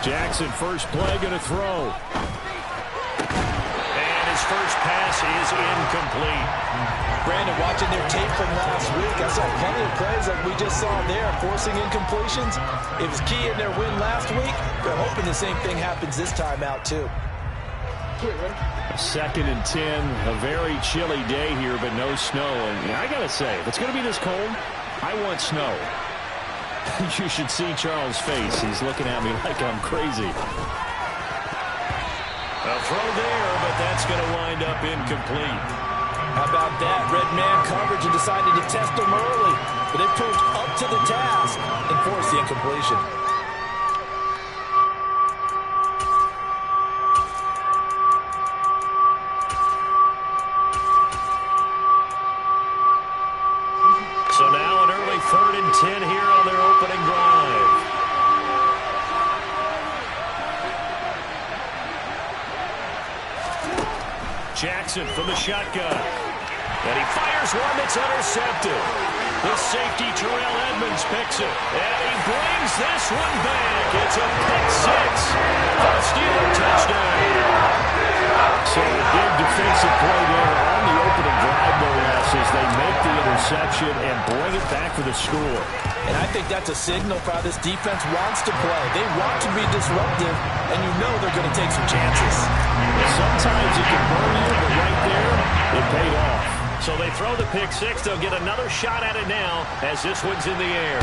Jackson, first play, going to throw. And his first pass is incomplete. Brandon, watching their tape from last week, I saw plenty of plays like we just saw there, forcing incompletions. It was key in their win last week. They're hoping the same thing happens this time out, too. 2nd and 10, a very chilly day here, but no snow. And I got to say, if it's going to be this cold, I want snow. You should see Charles' face. He's looking at me like I'm crazy. A throw there, but that's going to wind up incomplete. How about that? Red man coverage and decided to test them early. But they proved up to the task and forced the incompletion. So now an early 3rd and 10 here on their opening drive. Jackson from the shotgun. And he fires one that's intercepted. The safety, Terrell Edmonds, picks it. And he brings this one back. It's a pick six. A Steeler touchdown. So a big defensive play there on the opening drive, no less, as they make the interception and bring it back for the score. And I think that's a signal for how this defense wants to play. They want to be disruptive, and you know they're going to take some chances. Sometimes it can burn you, but right there, it paid off. So they throw the pick six. They'll get another shot at it now as this one's in the air.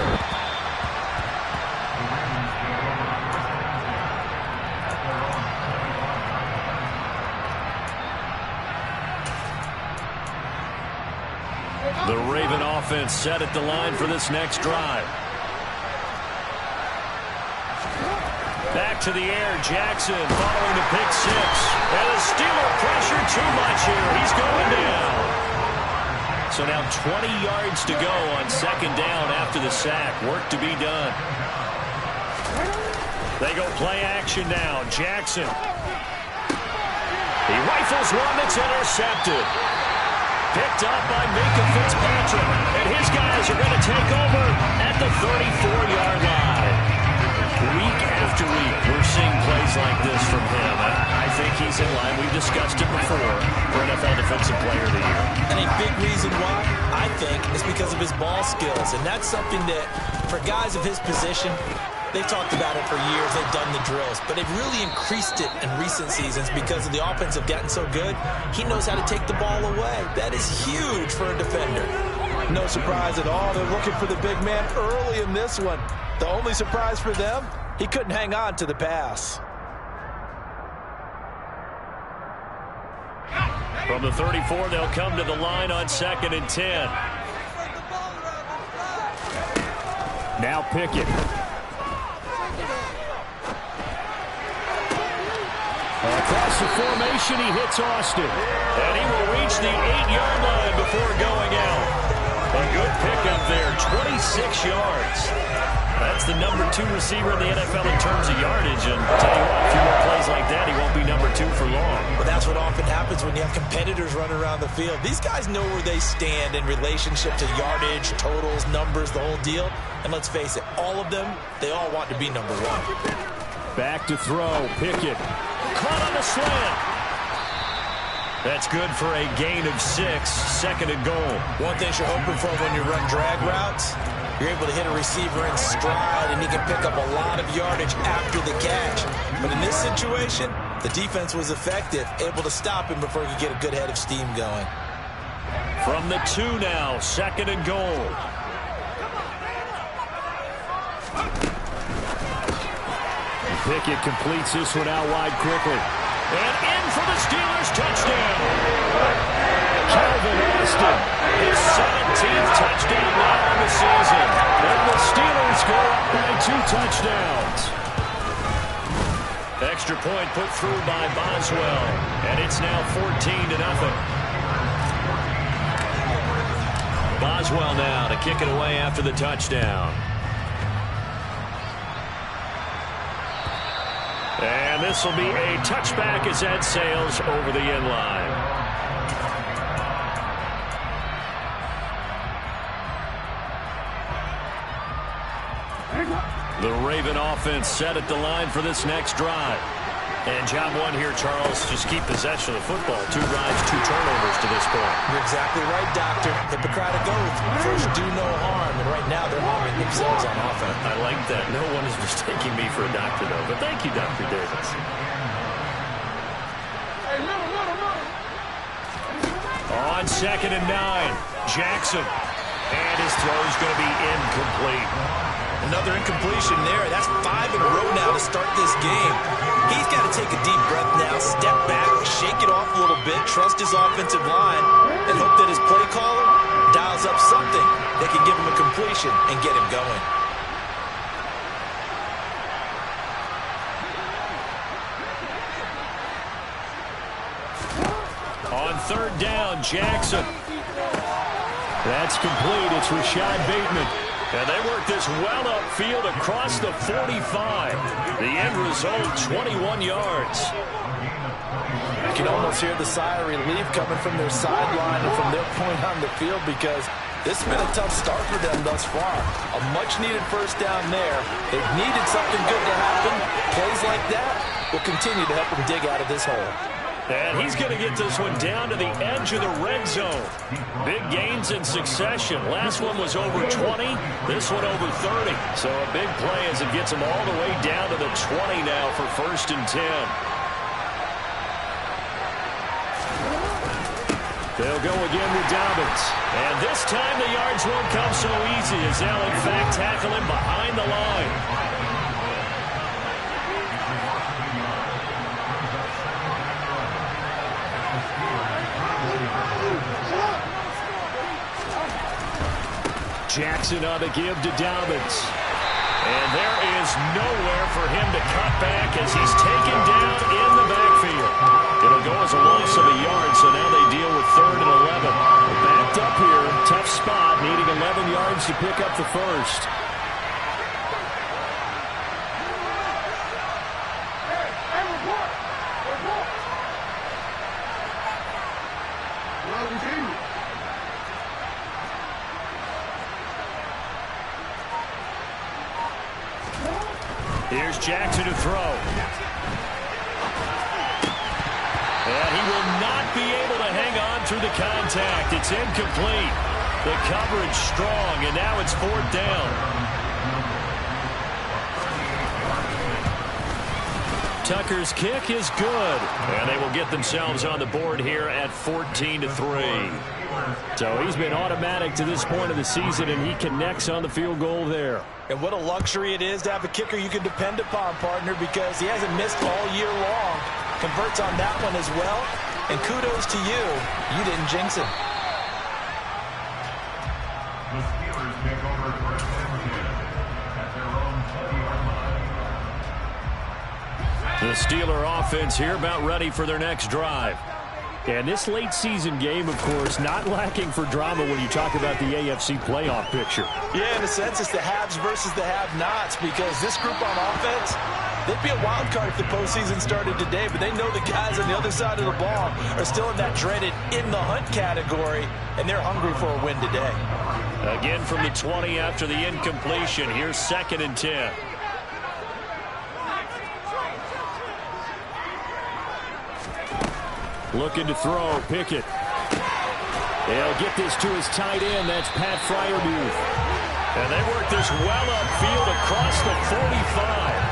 The Raven offense set at the line for this next drive. Back to the air, Jackson following the pick six. And the Steeler pressure too much here. He's going down. So now 20 yards to go on 2nd down after the sack. Work to be done. They go play action now. Jackson. He rifles one that's intercepted. Picked up by Minkah Fitzpatrick. And his guys are going to take over at the 34-yard line. Week after week, we're seeing plays like this from him. I think he's in line. We've discussed it before for NFL Defensive Player of the Year. And a big reason why, I think, is because of his ball skills. And that's something that, for guys of his position, they've talked about it for years. They've done the drills. But they've really increased it in recent seasons because of the offense have gotten so good. He knows how to take the ball away. That is huge for a defender. No surprise at all. They're looking for the big man early in this one. The only surprise for them, he couldn't hang on to the pass. From the 34, they'll come to the line on 2nd and 10. Now Pickett. Across the formation, he hits Austin. And he will reach the 8-yard line before going out. A good pickup there, 26 yards. That's the number 2 receiver in the NFL in terms of yardage. And I'll tell you what, a few more plays like that, he won't be number 2 for long. Well, that's what often happens when you have competitors running around the field. These guys know where they stand in relationship to yardage, totals, numbers, the whole deal. And let's face it, all of them, they all want to be number 1. Back to throw, Pickett. Caught on the slant. That's good for a gain of 6, 2nd and goal. One thing you're hoping for when you run drag routes, you're able to hit a receiver in stride, and he can pick up a lot of yardage after the catch. But in this situation, the defense was effective, able to stop him before he could get a good head of steam going. From the 2 now, 2nd and goal. Pickett completes this one out wide quickly. And in for the Steelers touchdown. Calvin Austin, his 17th touchdown now in the season. And the Steelers go up by 2 touchdowns. Extra point put through by Boswell. And it's now 14-0. Boswell now to kick it away after the touchdown. And this will be a touchback as Ed sails over the end line. The Raven offense set at the line for this next drive. And job one here, Charles, just keep possession of the football. 2 drives, 2 turnovers to this point. You're exactly right, Doctor. Hippocratic oath. First, do no harm. And right now, they're harming themselves on offense. I like that. No one is mistaking me for a doctor, though. But thank you, Dr. Davis. On 2nd and 9, Jackson. And his throw is going to be incomplete. Another incompletion there. That's 5 in a row now to start this game. He's got to take a deep breath now, step back, shake it off a little bit, trust his offensive line, and hope that his play caller dials up something that can give him a completion and get him going. On 3rd down, Jackson. That's complete. It's Rashad Bateman. And they work this well upfield across the 45. The end result, 21 yards. You can almost hear the sigh of relief coming from their sideline and from their point on the field because this has been a tough start for them thus far. A much-needed first down there. They've needed something good to happen. Plays like that will continue to help them dig out of this hole. And he's going to get this one down to the edge of the red zone. Big gains in succession. Last one was over 20. This one over 30. So a big play as it gets him all the way down to the 20 now for 1st and 10. They'll go again with Dobbins. And this time the yards won't come so easy as they'll in fact tackle him behind the line. Jackson on the give to Dobbins. And there is nowhere for him to cut back as he's taken down in the backfield. It'll go as a loss of a yard, so now they deal with 3rd and 11. Backed up here, tough spot, needing 11 yards to pick up the first. Here's Jackson to throw. And he will not be able to hang on through the contact. It's incomplete. The coverage strong, and now it's 4th down. Tucker's kick is good. And they will get themselves on the board here at 14-3. So he's been automatic to this point of the season, and he connects on the field goal there. And what a luxury it is to have a kicker you can depend upon, partner, because he hasn't missed all year long. Converts on that one as well. And kudos to you. You didn't jinx him. The Steeler offense here about ready for their next drive. And this late season game, of course, not lacking for drama when you talk about the AFC playoff picture. Yeah, in a sense, it's the haves versus the have-nots because this group on offense, they'd be a wild card if the postseason started today, but they know the guys on the other side of the ball are still in that dreaded in-the-hunt category, and they're hungry for a win today. Again from the 20 after the incompletion. Here's 2nd and 10. Looking to throw, Pickett. They'll get this to his tight end. That's Pat Freiermuth. And they work this well upfield across the 45.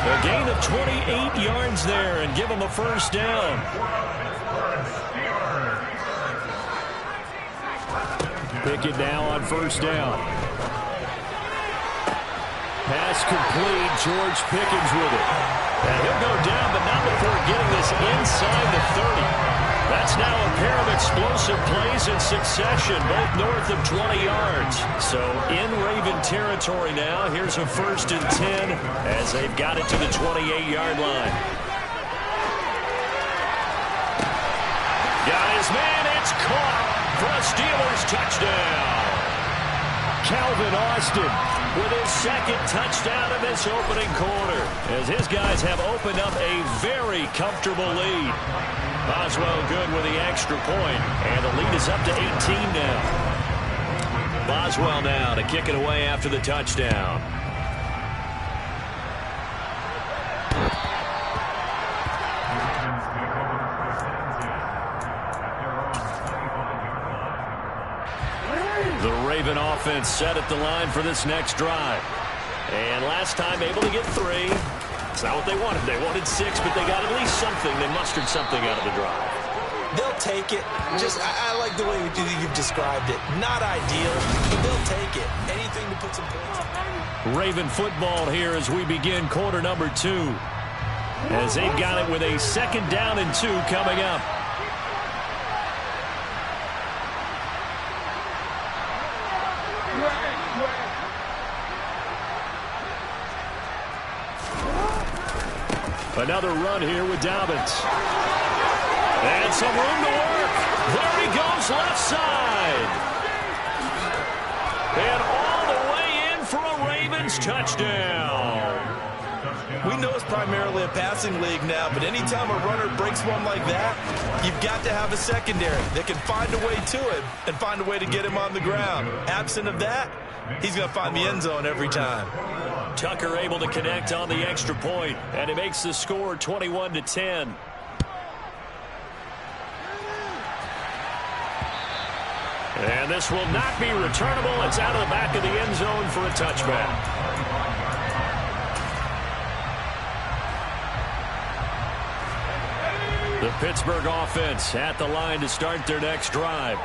A gain of 28 yards there and give them a first down. Pickett now on 1st down. Pass complete. George Pickens with it. And he'll go down, but not before getting this inside the 30. That's now a pair of explosive plays in succession, both north of 20 yards. So in Raven territory now. Here's a 1st and 10 as they've got it to the 28-yard line. Guys, man, it's caught for a Steelers touchdown. Calvin Austin with his 2nd touchdown of this opening quarter as his guys have opened up a very comfortable lead. Boswell good with the extra point, and the lead is up to 18 now. Boswell now to kick it away after the touchdown. The Raven offense set at the line for this next drive. And last time able to get 3. It's not what they wanted. They wanted 6, but they got at least something. They mustered something out of the drive. They'll take it. I like the way you've described it. Not ideal, but they'll take it. Anything to put some points. Raven football here as we begin quarter number 2. As they've got it with a 2nd down and 2 coming up. Another run here with Dobbins. And some room to work. There he goes left side. And all the way in for a Ravens touchdown. We know it's primarily a passing league now, but anytime a runner breaks one like that, you've got to have a secondary that can find a way to him and find a way to get him on the ground. Absent of that, he's going to find the end zone every time. Tucker able to connect on the extra point, and it makes the score 21-10. And this will not be returnable. It's out of the back of the end zone for a touchback. The Pittsburgh offense at the line to start their next drive.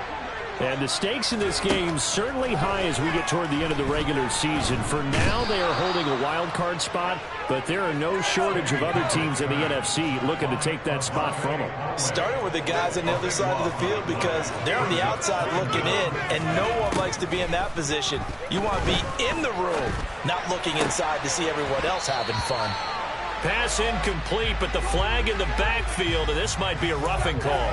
And the stakes in this game certainly high as we get toward the end of the regular season. For now, they are holding a wild card spot, but there are no shortage of other teams in the NFC looking to take that spot from them. Starting with the guys on the other side of the field because they're on the outside looking in, and no one likes to be in that position. You want to be in the room, not looking inside to see everyone else having fun. Pass incomplete, but the flag in the backfield, and this might be a roughing call.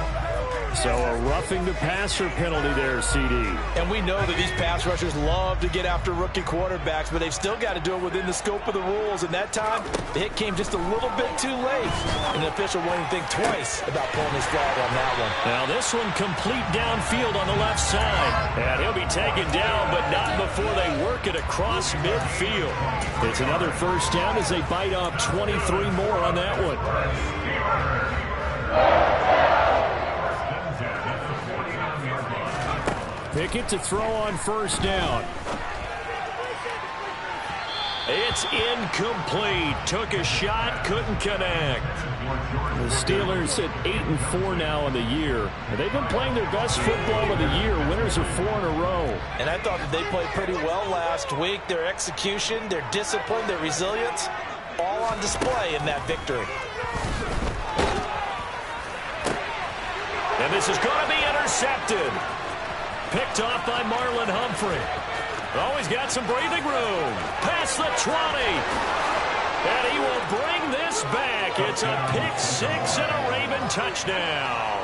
So a roughing the passer penalty there, CD. And we know that these pass rushers love to get after rookie quarterbacks, but they've still got to do it within the scope of the rules. And that time, the hit came just a little bit too late. And the official won't even think twice about pulling his flag on that one. Now this one complete downfield on the left side. And he'll be taken down, but not before they work it across midfield. It's another first down as they bite off 23 more on that one. Pickett to throw on first down. It's incomplete. Took a shot, couldn't connect. The Steelers at 8-4 now in the year. And they've been playing their best football of the year. Winners of 4 in a row. And I thought that they played pretty well last week. Their execution, their discipline, their resilience, all on display in that victory. And this is going to be intercepted. Picked off by Marlon Humphrey. Always got some breathing room. Past the 20. And he will bring this back. It's a pick 6 and a Raven touchdown.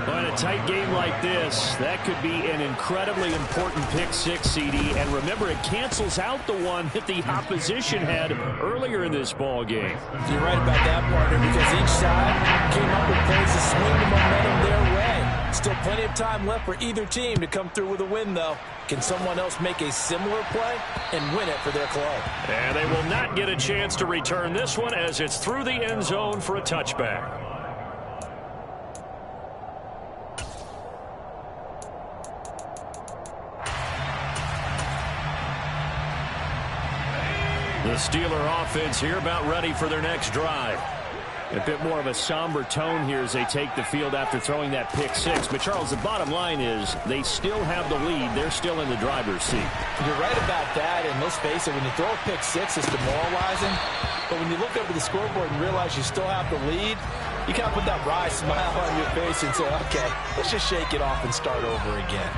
But in a tight game like this, that could be an incredibly important pick 6, CD. And remember, it cancels out the one that the opposition had earlier in this ball game. You're right about that, partner, because each side came up with plays to swing the momentum their way. Still plenty of time left for either team to come through with a win, though. Can someone else make a similar play and win it for their club? And they will not get a chance to return this one as it's through the end zone for a touchback. The Steeler offense here about ready for their next drive. A bit more of a somber tone here as they take the field after throwing that pick 6. But, Charles, the bottom line is they still have the lead. They're still in the driver's seat. You're right about that, and let's face it, when you throw a pick 6, it's demoralizing. But when you look up at the scoreboard and realize you still have the lead, you kind of put that wry smile on your face and say, okay, let's just shake it off and start over again.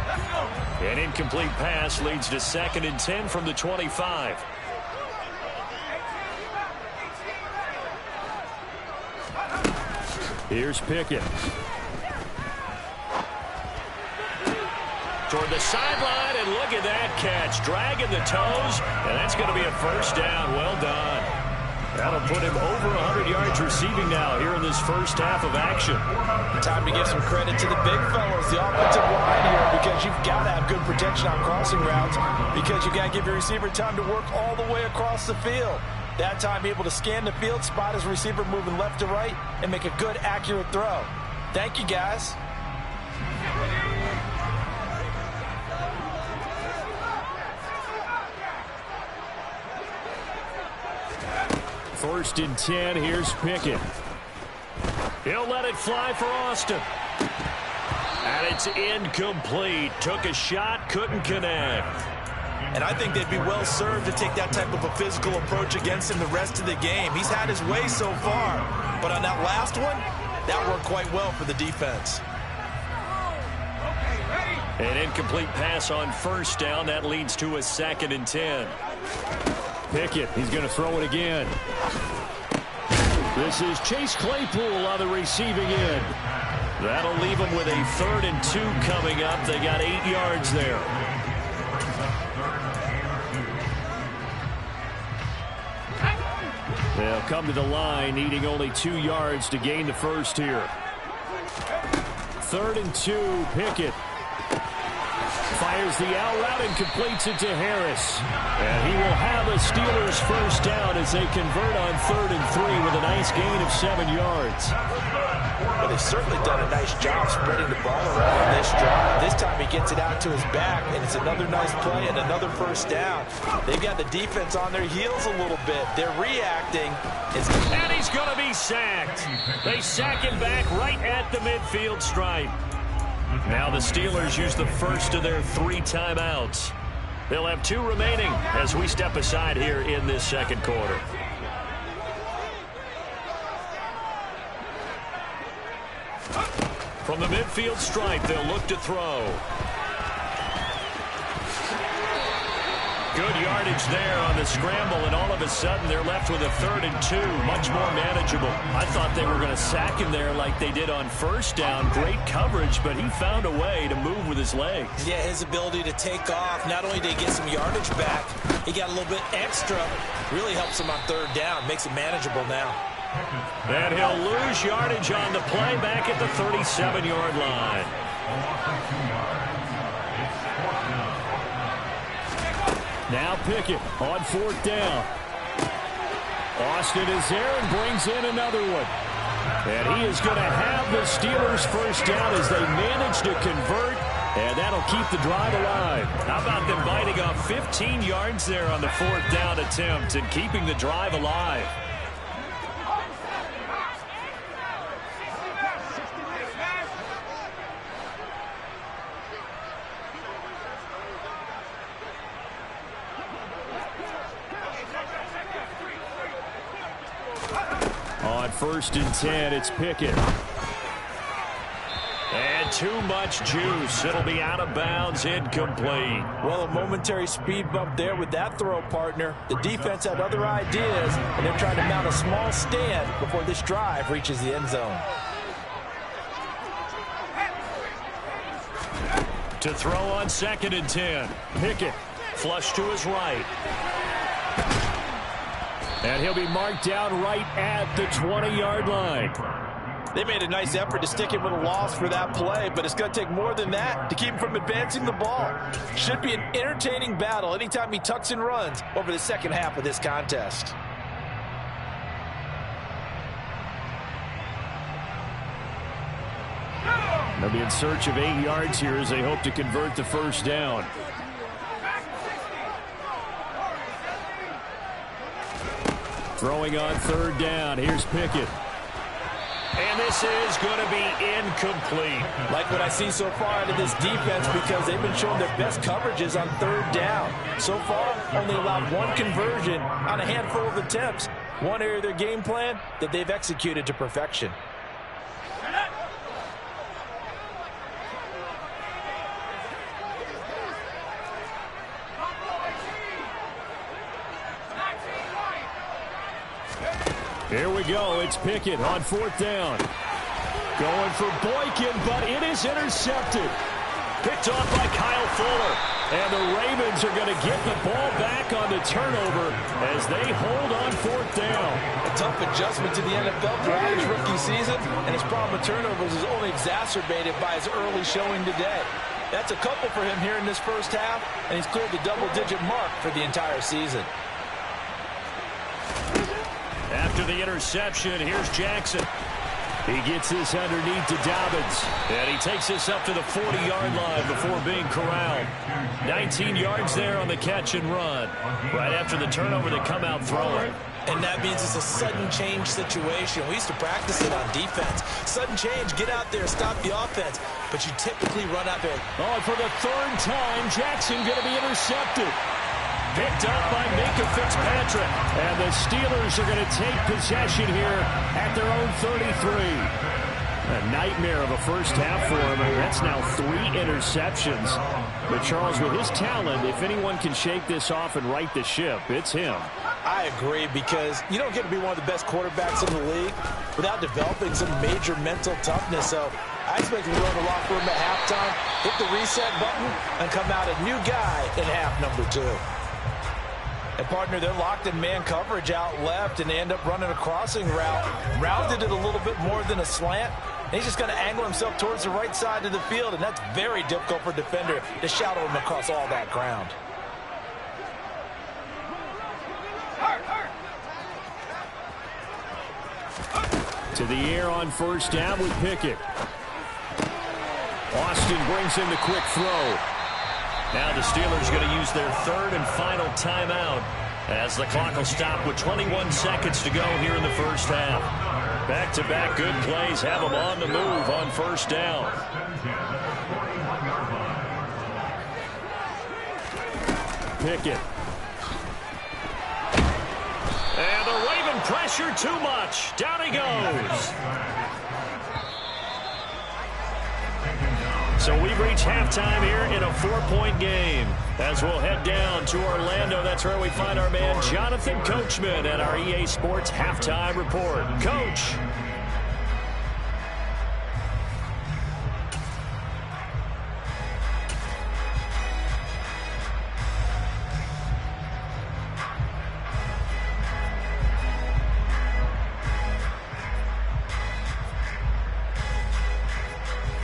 An incomplete pass leads to 2nd and 10 from the 25. Here's Pickett. Toward the sideline, and look at that catch. Dragging the toes, and that's going to be a first down. Well done. That'll put him over 100 yards receiving now here in this first half of action. Time to give some credit to the big fellas, the offensive line here, because you've got to have good protection on crossing routes, because you've got to give your receiver time to work all the way across the field. That time able to scan the field, spot his receiver moving left to right, and make a good, accurate throw. Thank you, guys. First and 10, here's Pickett. He'll let it fly for Austin. And it's incomplete. Took a shot, couldn't connect. And I think they'd be well served to take that type of a physical approach against him the rest of the game. He's had his way so far. But on that last one, that worked quite well for the defense. An incomplete pass on first down. That leads to a 2nd and 10. Pickett, he's going to throw it again. This is Chase Claypool on the receiving end. That'll leave them with a 3rd and 2 coming up. They got 8 yards there. They'll come to the line, needing only 2 yards to gain the first here. 3rd and 2, Pickett. Fires the out route and completes it to Harris. And he will have a Steelers first down as they convert on 3rd and 3 with a nice gain of 7 yards. Well, they've certainly done a nice job spreading the ball around on this drive. This time he gets it out to his back, and it's another nice play and another first down. They've got the defense on their heels a little bit. They're reacting. And he's going to be sacked. They sack him back right at the midfield stripe. Now the Steelers use the first of their 3 timeouts. They'll have 2 remaining as we step aside here in this second quarter. From the midfield stripe, they'll look to throw. Good yardage there on the scramble, and all of a sudden they're left with a 3rd and 2, much more manageable. I thought they were going to sack him there like they did on first down. Great coverage, but he found a way to move with his legs. Yeah, his ability to take off, not only did he get some yardage back, he got a little bit extra. Really helps him on 3rd down, makes it manageable now. And he'll lose yardage on the play back at the 37-yard line. Now Pickett on 4th down. Austin is there and brings in another one. And he is going to have the Steelers first down as they manage to convert, and that'll keep the drive alive. How about them biting off 15 yards there on the 4th down attempt and keeping the drive alive? On 1st and 10, it's Pickett. And too much juice. It'll be out of bounds, incomplete. Well, a momentary speed bump there with that throw, partner. The defense had other ideas, and they're trying to mount a small stand before this drive reaches the end zone. To throw on 2nd and 10. Pickett, flush to his right. And he'll be marked down right at the 20-yard line. They made a nice effort to stick him with a loss for that play, but it's going to take more than that to keep him from advancing the ball. Should be an entertaining battle anytime he tucks and runs over the second half of this contest. They'll be in search of 8 yards here as they hope to convert the first down. Throwing on 3rd down. Here's Pickett. And this is going to be incomplete. Like what I see so far out of this defense, because they've been showing their best coverages on 3rd down. So far, only allowed 1 conversion on a handful of attempts. One area of their game plan that they've executed to perfection. Here we go. It's Pickett on 4th down. Going for Boykin, but it is intercepted. Picked off by Kyle Fuller. And the Ravens are going to get the ball back on the turnover as they hold on 4th down. A tough adjustment to the NFL throughout his rookie season, and his problem with turnovers is only exacerbated by his early showing today. That's a couple for him here in this first half, and he's cleared the double-digit mark for the entire season. After the interception, here's Jackson. He gets this underneath to Dobbins. And he takes this up to the 40-yard line before being corralled. 19 yards there on the catch and run. Right after the turnover, they come out throwing. And that means it's a sudden change situation. We used to practice it on defense. Sudden change, get out there, stop the offense. But you typically run out there. Oh, and for the third time, Jackson going to be intercepted. Picked up by Minkah Fitzpatrick. And the Steelers are going to take possession here at their own 33. A nightmare of a first half for him. That's now 3 interceptions. But Charles, with his talent, if anyone can shake this off and right the ship, it's him. I agree, because you don't get to be one of the best quarterbacks in the league without developing some major mental toughness. So I expect him to go in the locker room at halftime, hit the reset button, and come out a new guy in half number 2. And partner, they're locked in man coverage out left, and they end up running a crossing route. Rounded it a little bit more than a slant. And he's just going to angle himself towards the right side of the field, and that's very difficult for a defender to shadow him across all that ground. To the air on first down with Pickett. Austin brings in the quick throw. Now the Steelers are going to use their third and final timeout as the clock will stop with 21 seconds to go here in the first half. Back-to-back good plays have them on the move on first down. Pickett. And the Raven pressure too much. Down he goes. So we've reached halftime here in a 4-point game. As we'll head down to Orlando, that's where we find our man Jonathan Coachman at our EA Sports Halftime Report. Coach.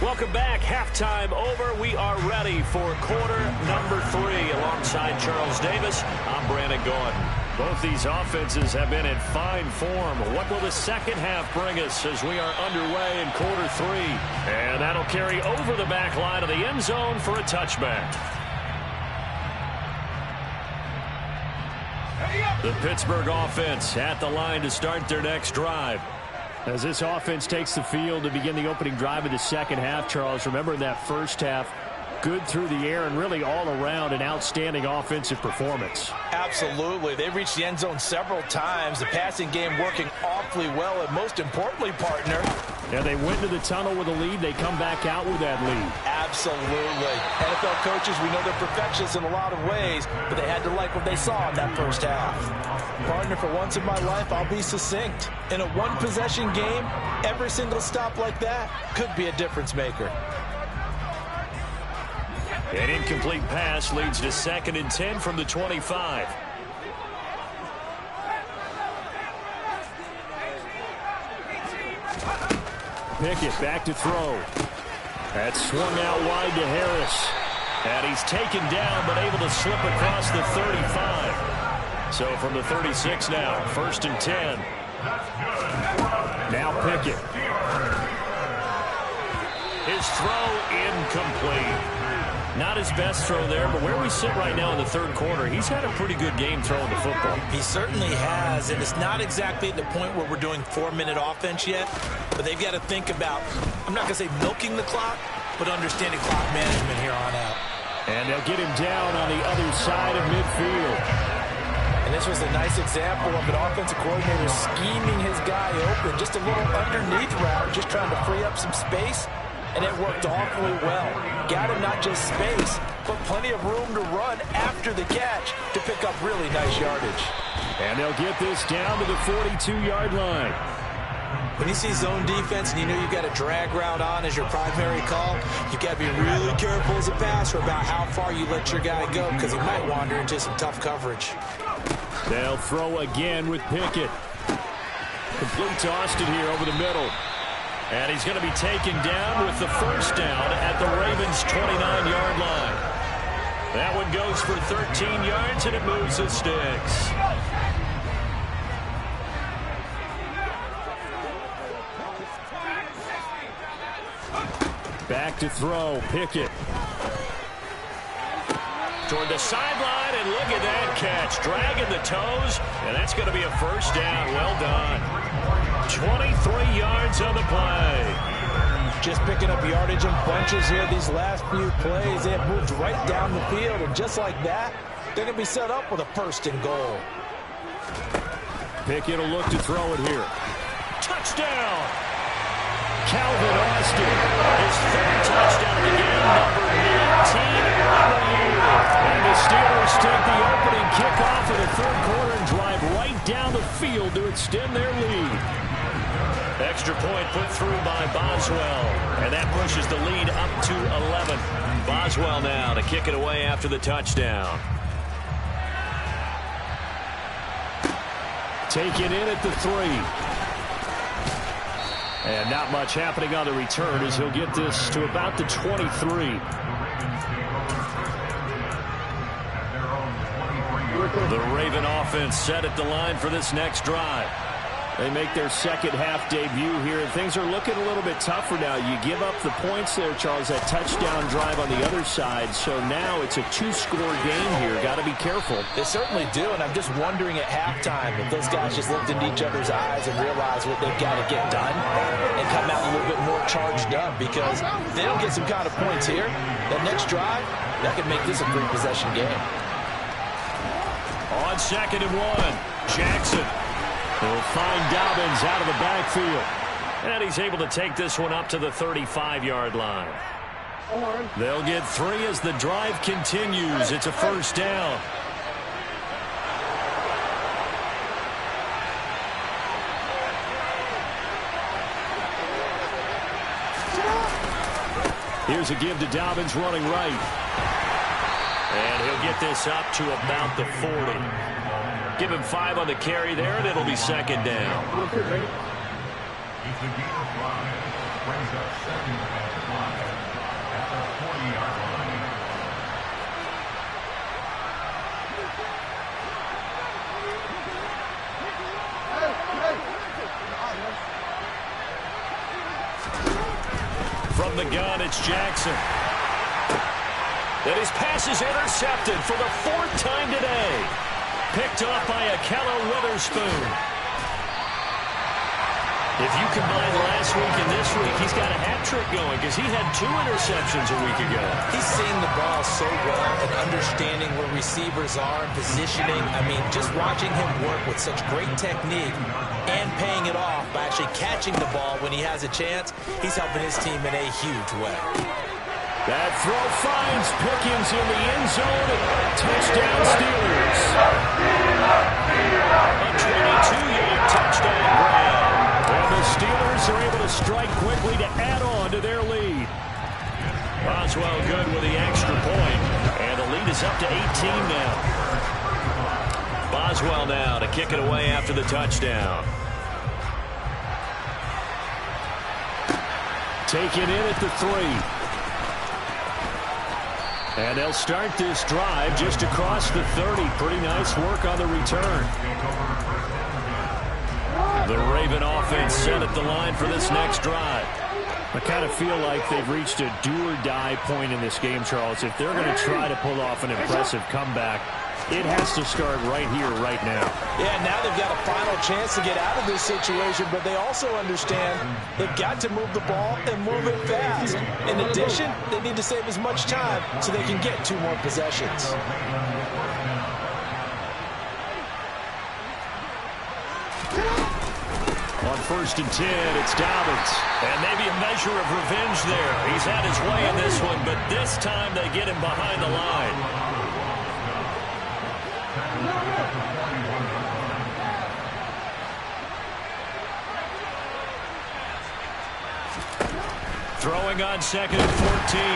Welcome back. Halftime over. We are ready for quarter number 3. Alongside Charles Davis, I'm Brandon Gordon. Both these offenses have been in fine form. What will the second half bring us as we are underway in quarter 3? And that'll carry over the back line of the end zone for a touchback. The Pittsburgh offense at the line to start their next drive. As this offense takes the field to begin the opening drive of the second half, Charles, remember in that first half, good through the air and really all around an outstanding offensive performance. Absolutely. They've reached the end zone several times. The passing game working awfully well, and most importantly, partner. Yeah, they went to the tunnel with a lead. They come back out with that lead. Absolutely. NFL coaches, we know they're perfectionists in a lot of ways, but they had to like what they saw in that first half. Partner, for once in my life, I'll be succinct. In a one-possession game, every single stop like that could be a difference maker. An incomplete pass leads to 2nd and 10 from the 25. Pickett back to throw. That's swung out wide to Harris. And he's taken down but able to slip across the 35. So from the 36 now, 1st and 10. Now Pickett. His throw incomplete. Not his best throw there, but where we sit right now in the third quarter, he's had a pretty good game throwing the football. He certainly has, and it's not exactly at the point where we're doing 4-minute offense yet, but they've got to think about, I'm not going to say milking the clock, but understanding clock management here on out. And they'll get him down on the other side of midfield. And this was a nice example of an offensive coordinator scheming his guy open, just a little underneath route, just trying to free up some space. And it worked awfully well. Got him not just space, but plenty of room to run after the catch to pick up really nice yardage. And they'll get this down to the 42-yard line. When you see zone defense and you know you've got a drag route on as your primary call, you've got to be really careful as a passer about how far you let your guy go, because he might wander into some tough coverage. They'll throw again with Pickett. Complete to Austin here over the middle. And he's going to be taken down with the first down at the Ravens' 29-yard line. That one goes for 13 yards, and it moves the sticks. Back to throw, Pickett. toward the sideline, and look at that catch. Dragging the toes, and that's going to be a first down. Well done. 23 yards on the play. Just picking up yardage in bunches here these last few plays. They have moved right down the field, and just like that, they're going to be set up with a first and goal. Pickett will look to throw it here. Touchdown! Calvin Austin, his third touchdown of the game, number 18 on the year. And the Steelers take the opening kickoff of the third quarter and drive right down the field to extend their lead. Extra point put through by Boswell, and that pushes the lead up to 11. Boswell now to kick it away after the touchdown. Take it in at the 3. And not much happening on the return as he'll get this to about the 23. The Raven offense set at the line for this next drive. They make their second half debut here, and things are looking a little bit tougher now. You give up the points there, Charles, that touchdown drive on the other side. So now it's a 2-score game here. Got to be careful. They certainly do, and I'm just wondering at halftime if those guys just looked into each other's eyes and realized what they've got to get done and come out a little bit more charged up, because if they don't get some kind of points here, that next drive, that could make this a 3-possession game. On 2nd and 1, Jackson will find Dobbins out of the backfield. And he's able to take this one up to the 35-yard line. They'll get 3 as the drive continues. It's a first down. Here's a give to Dobbins running right. And he'll get this up to about the 40. Give him 5 on the carry there, and it'll be second down. From the gun, it's Jackson. And his pass is intercepted for the 4th time today. Picked off by Ahkello Witherspoon. If you combine last week and this week, he's got a hat trick going because he had 2 interceptions a week ago. He's seeing the ball so well and understanding where receivers are and positioning. I mean, just watching him work with such great technique and paying it off by actually catching the ball when he has a chance, he's helping his team in a huge way. That throw finds Pickens in the end zone. Touchdown Steelers. A 22-yard touchdown grab. And the Steelers are able to strike quickly to add on to their lead. Boswell good with the extra point. And the lead is up to 18 now. Boswell now to kick it away after the touchdown. Take it in at the 3. And they'll start this drive just across the 30. Pretty nice work on the return. The Raven offense set at the line for this next drive. I kind of feel like they've reached a do-or-die point in this game, Charles. If they're going to try to pull off an impressive comeback, it has to start right here, right now. Yeah, now they've got a final chance to get out of this situation, but they also understand they've got to move the ball and move it fast. In addition, they need to save as much time so they can get 2 more possessions. On 1st and 10, it's Dobbins. And maybe a measure of revenge there. He's had his way in this one, but this time they get him behind the line. Throwing on 2nd and 14.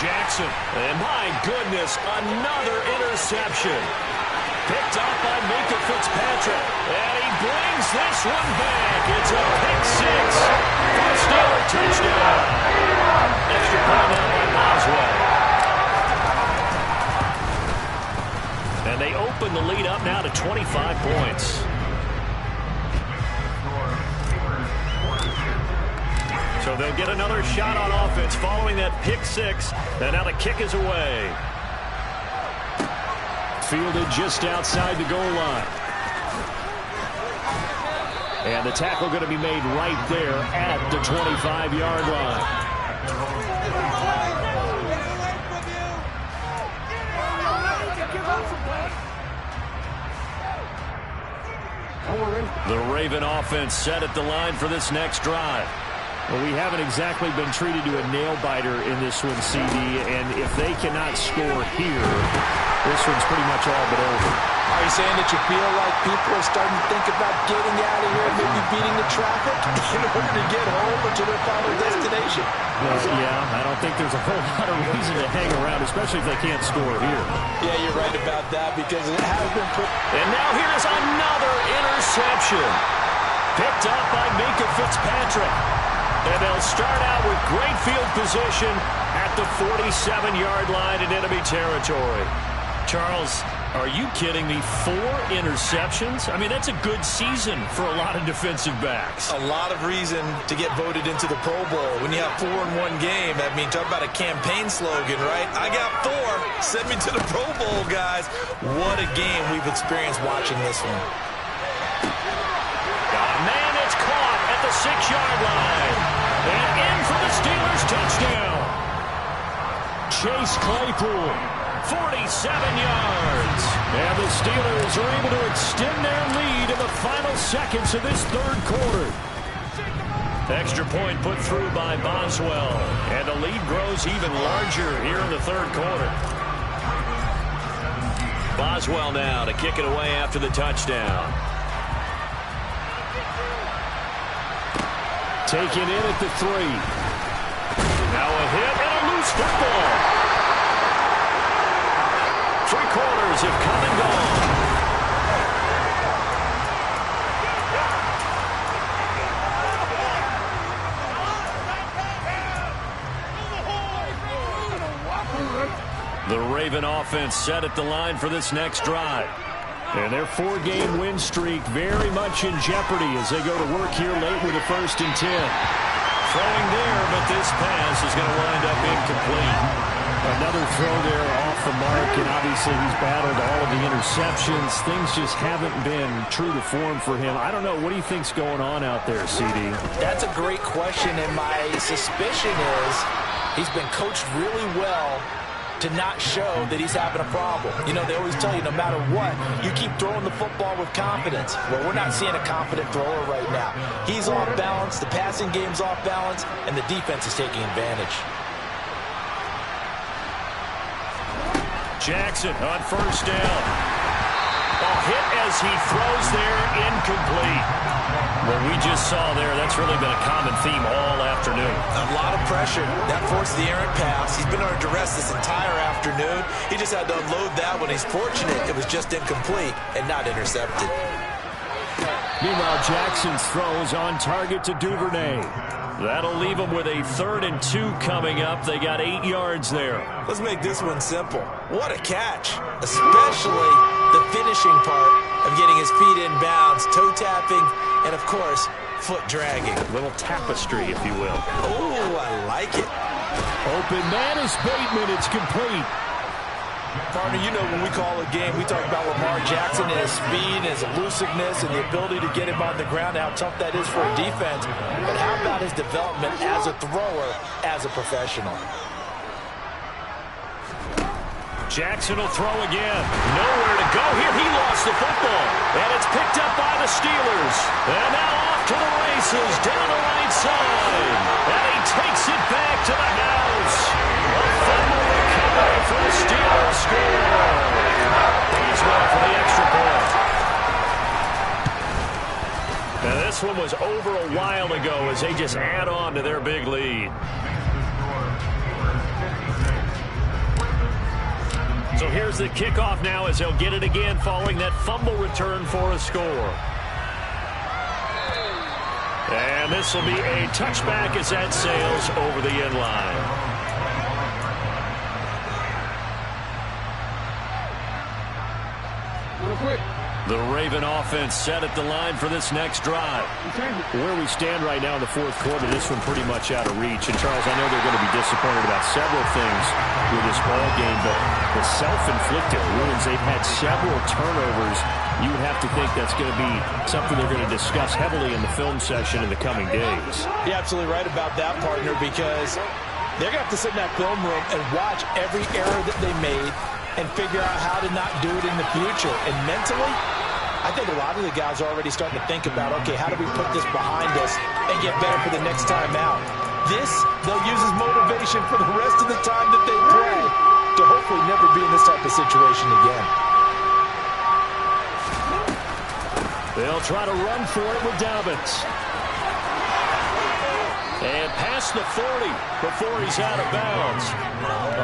Jackson. And my goodness, another interception. Picked up by Minkah Fitzpatrick. And he brings this one back. It's a pick 6. First Steeler touchdown. Extra point out by Boswell. And they open the lead up now to 25 points. So they'll get another shot on offense following that pick 6. And now the kick is away. fielded just outside the goal line. And the tackle going to be made right there at the 25-yard line. The Raven offense set at the line for this next drive. Well, we haven't exactly been treated to a nail-biter in this one, CD, and if they cannot score here, this one's pretty much all but over. Are you saying that you feel like people are starting to think about getting out of here, maybe beating the traffic in order to get home or to their final destination? Well, yeah, I don't think there's a whole lot of reason to hang around, especially if they can't score here. Yeah, you're right about that because it has been put. And now here's another interception. Picked up by Minkah Fitzpatrick. And they'll start out with great field position at the 47-yard line in enemy territory. Charles, are you kidding me? 4 interceptions? I mean, that's a good season for a lot of defensive backs. A lot of reason to get voted into the Pro Bowl. When you have 4 in one game, I mean, talk about a campaign slogan, right? I got 4. Send me to the Pro Bowl, guys. What a game we've experienced watching this one. Man, it's caught at the 6-yard line. And in for the Steelers touchdown. Chase Claypool, 47 yards. And the Steelers are able to extend their lead in the final seconds of this third quarter. Extra point put through by Boswell. And the lead grows even larger here in the third quarter. Boswell now to kick it away after the touchdown. Taken in at the 3. Now a hit and a loose football. 3 quarters have come and gone. The Raven offense set at the line for this next drive. And their 4-game win streak very much in jeopardy as they go to work here late with a 1st and 10. Throwing there, but this pass is going to wind up incomplete. Another throw there off the mark, and obviously he's battled all of the interceptions. Things just haven't been true to form for him. I don't know. What do you think's going on out there, CD? That's a great question, and my suspicion is he's been coached really well to not show that he's having a problem. You know, they always tell you no matter what, you keep throwing the football with confidence. Well, we're not seeing a confident thrower right now. He's off balance, the passing game's off balance, and the defense is taking advantage. Jackson on 1st down. A hit as he throws there, incomplete. What we just saw there, that's really been a common theme all afternoon. A lot of pressure. That forced the errant pass. He's been under duress this entire afternoon. He just had to unload that one. He's fortunate it was just incomplete and not intercepted. Meanwhile, Jackson's throws on target to Duvernay. That'll leave them with a 3rd and 2 coming up. They got 8 yards there. Let's make this one simple. What a catch, especially the finishing part of getting his feet in bounds, toe tapping, and of course, foot dragging. A little tapestry, if you will. Oh, I like it. Open man is Bateman. It's complete. Partner, you know when we call a game, we talk about Lamar Jackson and his speed, his elusiveness, and the ability to get him on the ground, how tough that is for a defense. But how about his development as a thrower, as a professional? Jackson will throw again. Nowhere to go here. He lost the football. And it's picked up by the Steelers. And now off to the races down the right side. And he takes it back to the house. A fumble recovery for the Steelers score. He's well for the extra point. Now this one was over a while ago as they just add on to their big lead. So here's the kickoff now as they'll get it again following that fumble return for a score. And this will be a touchback as that sails over the end line. The Raven offense set at the line for this next drive. Where we stand right now in the fourth quarter, this one pretty much out of reach. And, Charles, I know they're going to be disappointed about several things with this ball game, but the self-inflicted wounds, they've had several turnovers. You would have to think that's going to be something they're going to discuss heavily in the film session in the coming days. You're absolutely right about that, partner, because they're going to have to sit in that film room and watch every error that they made and figure out how to not do it in the future. And mentally, I think a lot of the guys are already starting to think about, okay, how do we put this behind us and get better for the next time out? This, they'll use as motivation for the rest of the time that they play to hopefully never be in this type of situation again. They'll try to run for it with Dobbins. And past the 40 before he's out of bounds.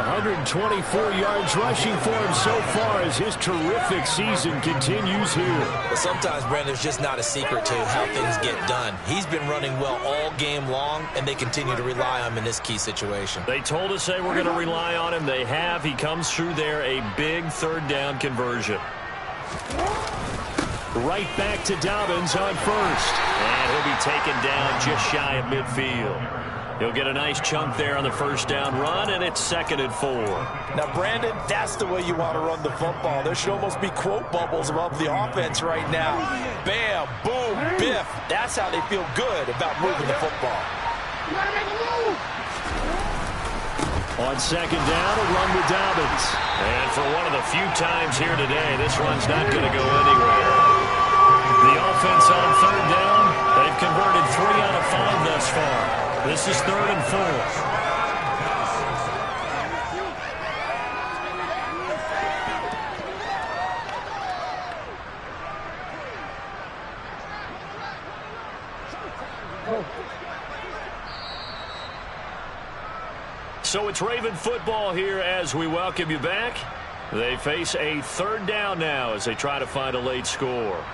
124 yards rushing for him so far as his terrific season continues here. But sometimes, Brandon, there's just not a secret to how things get done. He's been running well all game long, and they continue to rely on him in this key situation. They told us they were going to rely on him. They have. He comes through there, a big third down conversion. Right back to Dobbins on first. And he'll be taken down just shy of midfield. He'll get a nice chunk there on the first down run, and it's 2nd and 4. Now, Brandon, that's the way you want to run the football. There should almost be quote bubbles above the offense right now. Bam, boom, biff. That's how they feel good about moving the football. On 2nd down, a run with Dobbins. And for one of the few times here today, this run's not going to go anywhere. The offense on 3rd down, they've converted 3 out of 5 thus far. This is 3rd and 4. So it's Raven football here as we welcome you back. They face a 3rd down now as they try to find a late score.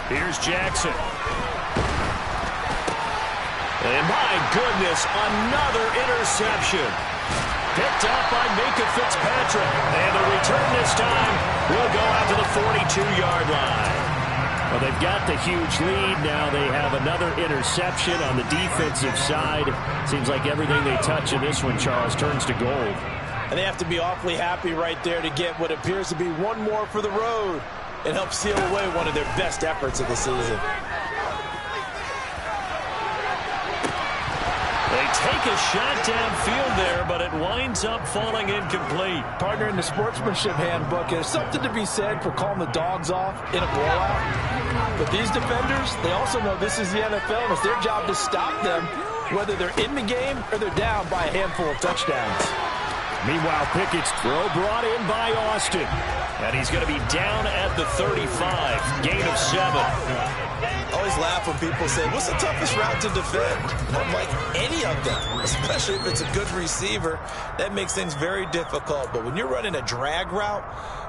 Here's Jackson. And my goodness, another interception. Picked up by Minkah Fitzpatrick. And the return this time will go out to the 42-yard line. Well, they've got the huge lead. Now they have another interception on the defensive side. Seems like everything they touch in this one, Charles, turns to gold. And they have to be awfully happy right there to get what appears to be one more for the road and help seal away one of their best efforts of the season. They take a shot downfield there, but it winds up falling incomplete. Partner, in the sportsmanship handbook, there's something to be said for calling the dogs off in a blowout. But these defenders, they also know this is the NFL, and it's their job to stop them, whether they're in the game or they're down by a handful of touchdowns. Meanwhile, Pickett's throw brought in by Austin. And he's going to be down at the 35. Gain of 7. I always laugh when people say, what's the toughest route to defend? I'm like, any of them, especially if it's a good receiver. That makes things very difficult. But when you're running a drag route,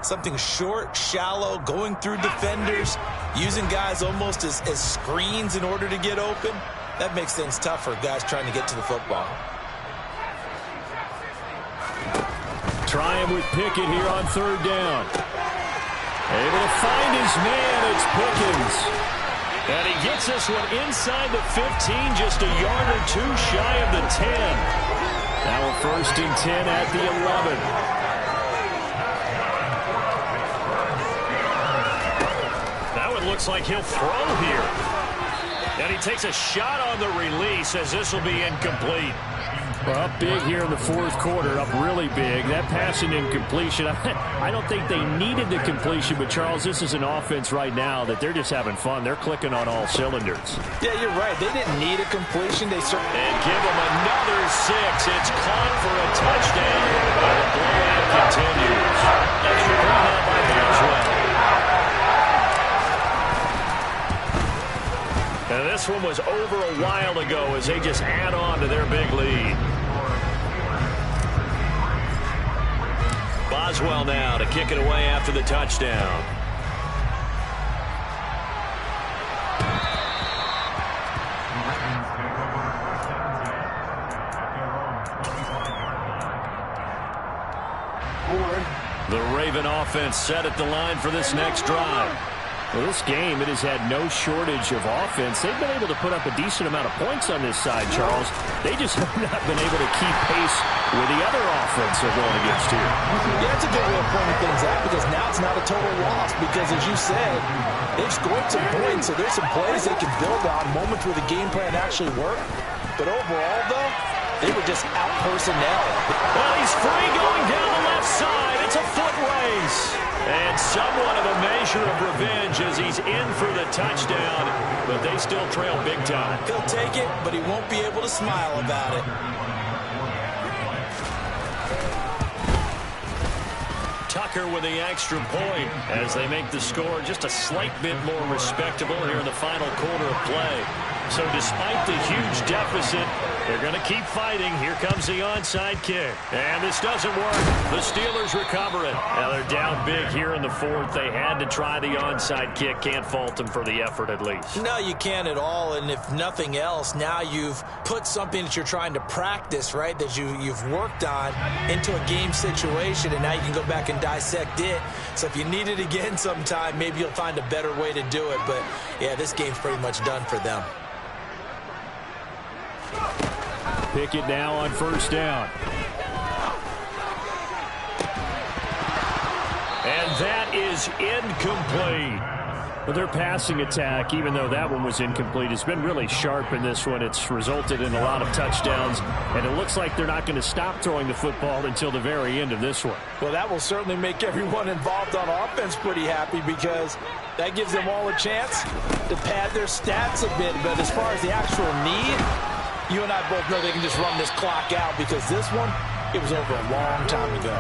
something short, shallow, going through defenders, using guys almost as screens in order to get open, that makes things tough for guys trying to get to the football. Trying with Pickett here on 3rd down. Able to find his man. It's Pickens. And he gets this one inside the 15, just a yard or 2 shy of the 10. Now a 1st and 10 at the 11. Now it looks like he'll throw here. And he takes a shot on the release as this will be incomplete. Well, up big here in the 4th quarter, up really big. That passing incompletion, I don't think they needed the completion, but Charles, this is an offense right now that they're just having fun. They're clicking on all cylinders. Yeah, you're right. They didn't need a completion. They certainly... And give them another 6. It's caught for a touchdown. And the blowout continues. Extra point now by Boswell. And this one was over a while ago as they just add on to their big lead. Boswell now to kick it away after the touchdown. board. The Raven offense set at the line for this next drive. Well, this game, it has had no shortage of offense. They've been able to put up a decent amount of points on this side, Charles. They just have not been able to keep pace with the other offense they're going against here. Yeah, that's a good way of pointing things out, because now it's not a total loss, because as you said, they've scored some points, so there's some plays they can build on, moments where the game plan actually worked. But overall, though, they were just out personnel. Well, he's free going down the left side. It's a foot race. And somewhat of a measure of revenge as he's in for the touchdown, but they still trail big time. He'll take it, but he won't be able to smile about it. Tucker with the extra point as they make the score just a slight bit more respectable here in the final quarter of play. So despite the huge deficit, they're going to keep fighting. Here comes the onside kick. And this doesn't work. The Steelers recover it. Now they're down big here in the fourth. They had to try the onside kick. Can't fault them for the effort at least. No, you can't at all. And if nothing else, now you've put something that you're trying to practice, right, that you've worked on into a game situation, and now you can go back and dissect it. So if you need it again sometime, maybe you'll find a better way to do it. But, yeah, this game's pretty much done for them. Pickett now on first down. And that is incomplete. But their passing attack, even though that one was incomplete, has been really sharp in this one. It's resulted in a lot of touchdowns, and it looks like they're not going to stop throwing the football until the very end of this one. Well, that will certainly make everyone involved on offense pretty happy, because that gives them all a chance to pad their stats a bit. But as far as the actual need, you and I both know they can just run this clock out, because this one, it was over a long time ago.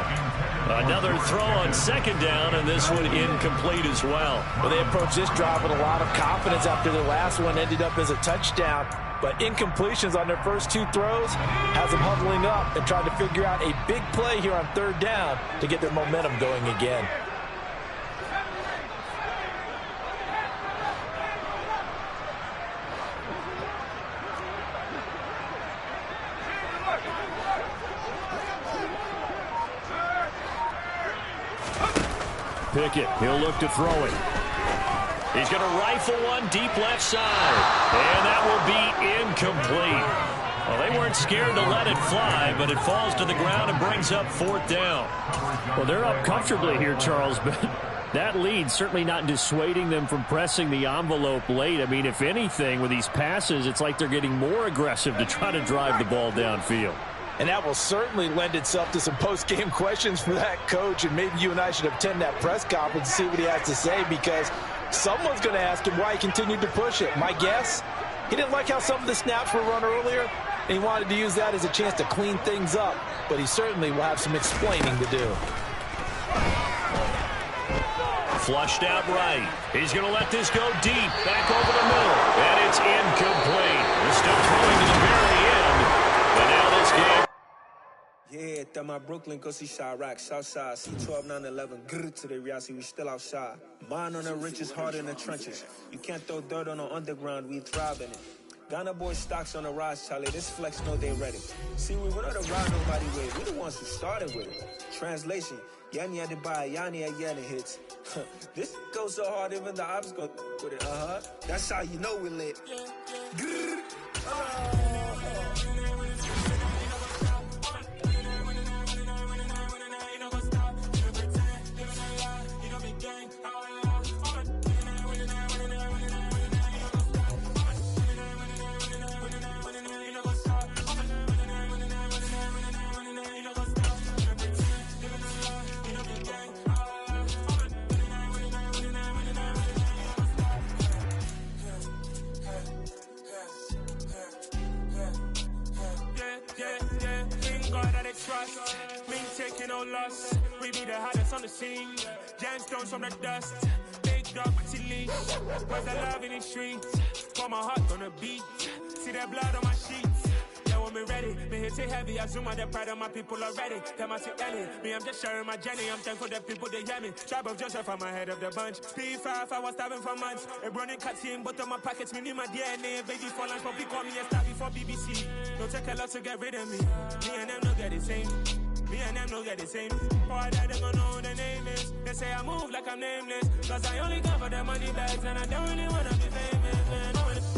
Another throw on second down, and this one incomplete as well. Well, they approached this drive with a lot of confidence after their last one ended up as a touchdown. But incompletions on their first two throws has them huddling up and trying to figure out a big play here on third down to get their momentum going again. Pickett, he'll look to throw it. He's going to rifle one deep left side. And that will be incomplete. Well, they weren't scared to let it fly, but it falls to the ground and brings up fourth down. Well, they're up comfortably here, Charles, but that lead certainly not dissuading them from pressing the envelope late. I mean, if anything, with these passes, it's like they're getting more aggressive to try to drive the ball downfield. And that will certainly lend itself to some post-game questions for that coach. And maybe you and I should attend that press conference and see what he has to say, because someone's going to ask him why he continued to push it. My guess, he didn't like how some of the snaps were run earlier, and he wanted to use that as a chance to clean things up. But he certainly will have some explaining to do. Flushed out right. He's going to let this go deep, back over the middle. And it's incomplete. They're still throwing to the very end. But now this game. Yeah, that my Brooklyn go see Chirac, Southside, C12, 911, grrr to the reality, we still outside. Mine on the richest, heart in the trenches. You can't throw dirt on the underground, we thrive in it. Ghana boys stocks on the rise, Charlie, this flex know they ready. See, we went on the ride nobody with, we the ones who started with it. Translation, Yanni had to buy, Yanni at Yanni hits. This goes so hard, even the ops go with it, That's how you know we lit. Grrr. Trust, we ain't taking no loss. We be the hottest on the scene. Gemstones from the dust. Big dog with leash. Where's the love in the streets? Pour my heart on the beat. See that blood on my sheets. Yeah, when me ready, me hit it heavy. I zoom on the pride of my people already. Them I see Ellie. Me, I'm just sharing my journey. I'm thankful that people they hear me. Tribe of Joseph, I'm ahead of the bunch. P5, I was starving for months. A running cut in, but on my pockets, me need my DNA. Baby for lunch, but we call me a star before BBC. Don't take a lot to get rid of me. Me and them don't get the same. Me and them don't get the same. Boy, that they gonna know who the name is. They say I move like I'm nameless. Cause I only care for the money bags and I don't really wanna be famous, man.